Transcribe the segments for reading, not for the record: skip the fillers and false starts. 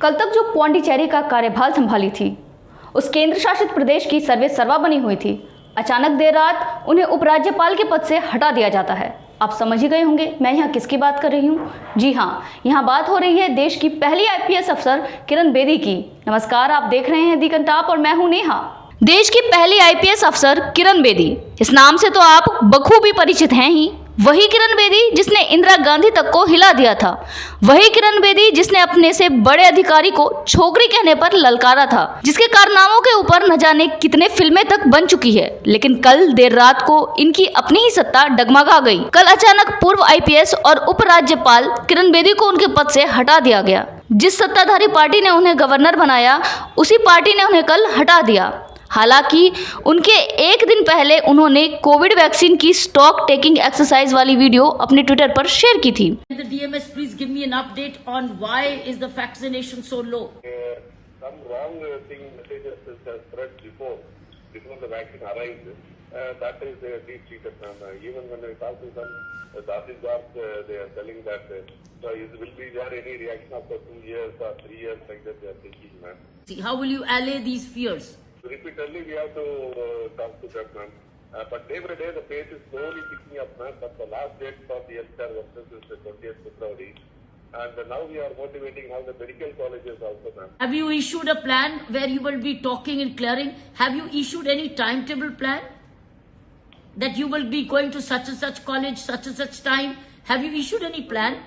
कल तक जो पौंडीचेरी का कार्यभार संभाली थी, उस केंद्र शासित प्रदेश की सर्वे सर्वा बनी हुई थी, अचानक देर रात उन्हें उपराज्यपाल के पद से हटा दिया जाता है। आप समझ ही गए होंगे मैं यहाँ किसकी बात कर रही हूँ। जी हाँ, यहाँ बात हो रही है देश की पहली आईपीएस अफसर किरण बेदी की। नमस्कार, आप देख रहे हैं दी कंटाप और मैं हूँ नेहा। देश की पहली आईपीएस अफसर किरण बेदी, इस नाम से तो आप बखूबी परिचित हैं ही। वही किरण बेदी जिसने इंदिरा गांधी तक को हिला दिया था, वही किरण बेदी जिसने अपने से बड़े अधिकारी को छोकरी कहने पर ललकारा था, जिसके कारनामों के ऊपर न जाने कितने फिल्में तक बन चुकी है। लेकिन कल देर रात को इनकी अपनी ही सत्ता डगमगा गई। कल अचानक पूर्व आईपीएस और उपराज्यपाल किरण बेदी को उनके पद से हटा दिया गया। जिस सत्ताधारी पार्टी ने उन्हें गवर्नर बनाया, उसी पार्टी ने उन्हें कल हटा दिया। हालांकि उनके एक दिन पहले उन्होंने कोविड वैक्सीन की स्टॉक टेकिंग एक्सरसाइज वाली वीडियो अपने ट्विटर पर शेयर की थी। The DMS, please give me an update on why is the vaccination so low? Some wrong thing messages has spread before the vaccine arrived. That is deep seated. Even when I talk to some Dasisdars, they are telling that will be there any reaction after 2 years or 3 years like that they are thinking, ma'am. See, how will you allay these fears? Repeatedly we have to talk to them, ma'am. But day by day the pace is slowly picking up, ma'am. But the last date for the healthcare workers is the 20th February. And now we are motivating now the medical colleges also, ma'am. Have you issued a plan where you will be talking and clearing? Have you issued any timetable plan? That you will be going to such and such college, such and such time? Have you issued any plan?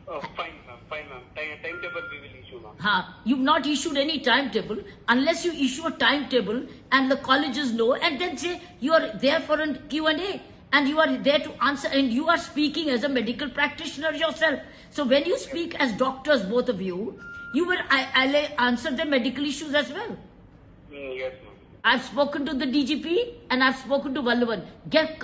Fine, ma'am. Fine, ma'am. Timetable we will issue, ma'am. You've not issued any timetable. Unless you issue a timetable and the colleges know and then say you are there for a Q&A and you are there to answer and you are speaking as a medical practitioner yourself. So when you speak as doctors, both of you will answer the medical issues as well. Yes, ma'am. I've spoken to the DGP and I've spoken to Vallavan.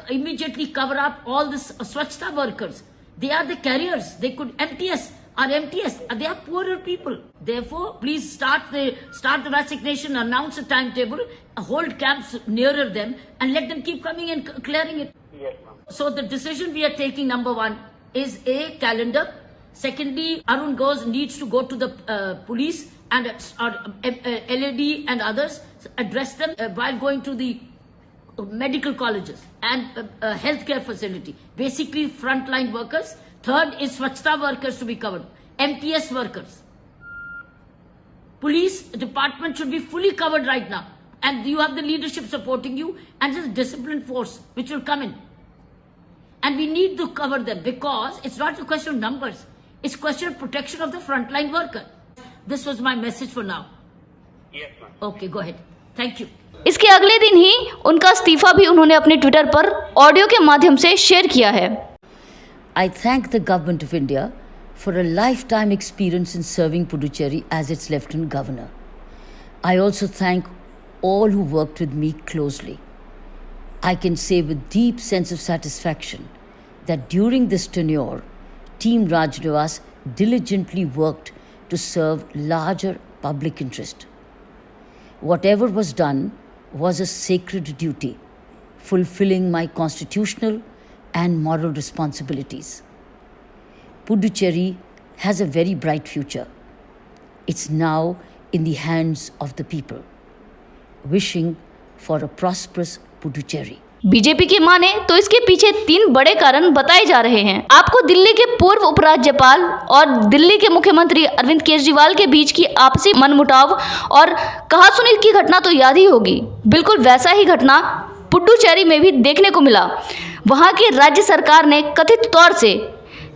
Immediately cover up all this Swachhta workers. They are the carriers. They could MTS. They are poorer people. Therefore, please start the vaccination, announce a timetable, hold camps nearer them, and let them keep coming and clearing it. Yes, ma'am. So the decision we are taking, number one, is a calendar. Secondly, Arun needs to go to the police and LAD and others, address them while going to the medical colleges and healthcare facility. Basically, frontline workers. Third is Swachhta workers to be covered. MTS workers. Police department should be fully covered right now. And you have the leadership supporting you and this discipline force which will come in. And we need to cover them because it's not a question of numbers. It's a question of protection of the frontline worker. This was my message for now. Yes, ma'am. Okay, go ahead. Thank you. इसके अगले दिन ही उनका इस्तीफा भी उन्होंने अपने Twitter पर audio के माध्यम से शेयर किया है। I thank the Government of India for a lifetime experience in serving Puducherry as its Lieutenant Governor. I also thank all who worked with me closely. I can say with deep sense of satisfaction that during this tenure, Team Rajnivas diligently worked to serve larger public interest. Whatever was done was a sacred duty, fulfilling my constitutional and moral responsibilities. Puducherry has a very bright future. It's now in the hands of the people. Wishing for a prosperous Puducherry. BJP की माने तो इसके पीछे 3 बड़े कारण बताए जा रहे हैं। आपको दिल्ली के पूर्व उपराज्यपाल और दिल्ली के मुख्यमंत्री अरविंद केजरीवाल के बीच की आपसी मनमुटाव और कहासुनी की घटना तो याद ही होगी। बिल्कुल वैसा ही घटना पुडुचेरी में भी देखने को मिला। वहां की राज्य सरकार ने कथित तौर से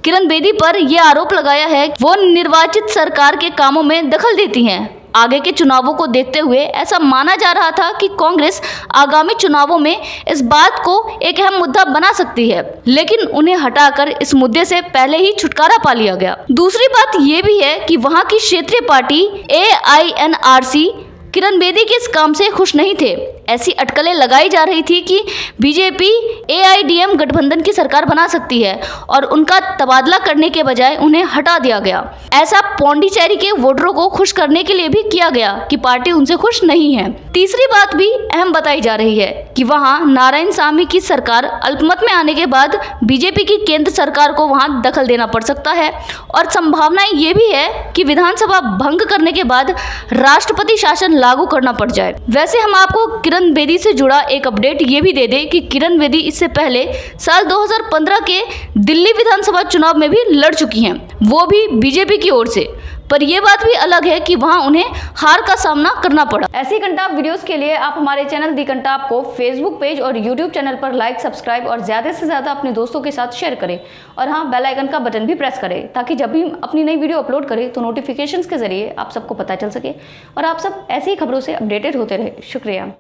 किरण बेदी पर यह आरोप लगाया है कि वो निर्वाचित सरकार के कामों में दखल देती हैं। आगे के चुनावों को देखते हुए ऐसा माना जा रहा था कि कांग्रेस आगामी चुनावों में इस बात को एक अहम मुद्दा बना सकती है, लेकिन उन्हें हटाकर इस मुद्दे से पहले ही छुटकारा पा लिया गया। दूसरी बात यह भी है कि वहां की क्षेत्रीय पार्टी AINRC किरण बेदी के इस काम से खुश नहीं थे। ऐसी अटकलें लगाई जा रही थी कि बीजेपी AIDM गठबंधन की सरकार बना सकती है और उनका तबादला करने के बजाय उन्हें हटा दिया गया। ऐसा पौंडीचेरी के वोटरों को खुश करने के लिए भी किया गया कि पार्टी उनसे खुश नहीं है। तीसरी बात भी अहम बताई जा रही है कि वहां नारायणसामी की सरकार अल्पमत में आने के बाद बीजेपी की केंद्र सरकार को वहां दखल देना पड़ सकता है और संभावनाएं ये भी है कि विधानसभा भंग करने के बाद राष्ट्रपति शासन लागू करना पड़ जाए। वैसे हम आपको किरण बेदी से जुड़ा एक अपडेट ये भी दे दें कि किरण बेदी इससे पहले साल 2015 के दिल्ली विधानसभा चुनाव में भी लड़ चुकी हैं, वो भी बीजेपी की ओर से। पर यह बात भी अलग है कि वहां उन्हें हार का सामना करना पड़ा। ऐसी घंटाप वीडियोस के लिए आप हमारे चैनल दी घंटाप को फेसबुक पेज और यूट्यूब चैनल पर लाइक, सब्सक्राइब और ज़्यादा से ज़्यादा अपने दोस्तों के साथ शेयर करें और हाँ, बेल आइकन का बटन भी प्रेस करें ताकि जब भी अपनी नई वीडियो अपलोड करें तो नोटिफिकेशंस के जरिए आप सबको पता चल सके और आप सब ऐसी ही खबरों से अपडेटेड होते रहे। शुक्रिया।